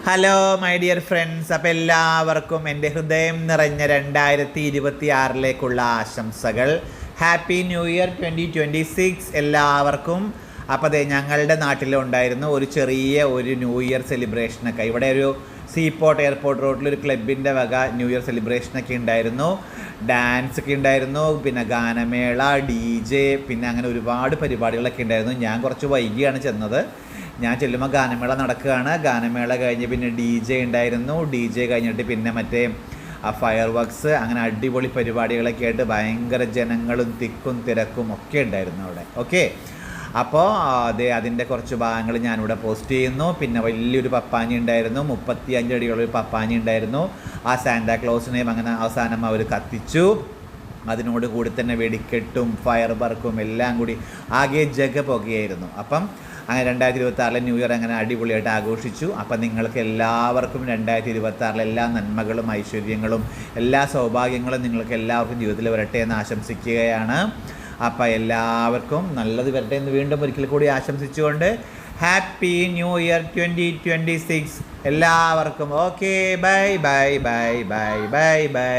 Hello my dear friends, അപ്പോൾ എല്ലാവർക്കും എൻ്റെ ഹൃദയം നിറഞ്ഞ 2026 ആശംസകൾ. ഹാപ്പി ന്യൂ ഇയർ 2026 എല്ലാവർക്കും. അപ്പോൾ അതെ, ഞങ്ങളുടെ നാട്ടിലുണ്ടായിരുന്നു ഒരു ചെറിയ ന്യൂ ഇയർ സെലിബ്രേഷനൊക്കെ. ഇവിടെ ഒരു സീപോർട്ട് എയർപോർട്ട് റോഡിലൊരു ക്ലബിൻ്റെ വക ന്യൂ ഇയർ സെലിബ്രേഷനൊക്കെ ഉണ്ടായിരുന്നു. ഡാൻസ് ഒക്കെ ഉണ്ടായിരുന്നു, പിന്നെ ഗാനമേള, DJ, പിന്നെ അങ്ങനെ ഒരുപാട് പരിപാടികളൊക്കെ ഉണ്ടായിരുന്നു. ഞാൻ കുറച്ച് വൈകിയാണ് ചെന്നത്. ഞാൻ ചെല്ലുമ്പോൾ ഗാനമേള നടക്കുകയാണ്. ഗാനമേള കഴിഞ്ഞ് പിന്നെ DJ ഉണ്ടായിരുന്നു. DJ കഴിഞ്ഞിട്ട് പിന്നെ മറ്റേ ഫയർ വർക്ക്സ്, അങ്ങനെ അടിപൊളി പരിപാടികളൊക്കെ ആയിട്ട് ഭയങ്കര ജനങ്ങളും തിക്കും തിരക്കും ഒക്കെ ഉണ്ടായിരുന്നു അവിടെ. ഓക്കെ, അപ്പോൾ അതിൻ്റെ കുറച്ച് ഭാഗങ്ങൾ ഞാനിവിടെ പോസ്റ്റ് ചെയ്യുന്നു. പിന്നെ വലിയൊരു പപ്പാഞ്ഞി ഉണ്ടായിരുന്നു, 35 അടിയുള്ളൊരു പപ്പാഞ്ഞി ഉണ്ടായിരുന്നു. ആ സാന്റാക്ലോസിനെയും അങ്ങനെ അവസാനം അവർ കത്തിച്ചു. അതിനോട് കൂടി തന്നെ വെടിക്കെട്ടും ഫയർ വർക്കും എല്ലാം കൂടി ആകെ പുകയായിരുന്നു. അപ്പം അങ്ങനെ 2026 ന്യൂ ഇയർ അങ്ങനെ അടിപൊളിയായിട്ട് ആഘോഷിച്ചു. അപ്പം നിങ്ങൾക്ക് എല്ലാവർക്കും 2026 എല്ലാ നന്മകളും ഐശ്വര്യങ്ങളും എല്ലാ സൗഭാഗ്യങ്ങളും നിങ്ങൾക്ക് എല്ലാവർക്കും ജീവിതത്തിൽ വരട്ടെ എന്ന് ആശംസിക്കുകയാണ്. അപ്പം എല്ലാവർക്കും നല്ലത് വരട്ടെ എന്ന് വീണ്ടും ഒരിക്കൽ കൂടി ആശംസിച്ചുകൊണ്ട് ഹാപ്പി ന്യൂ ഇയർ 2026 എല്ലാവർക്കും. Okay, bye bye bye bye bye bye.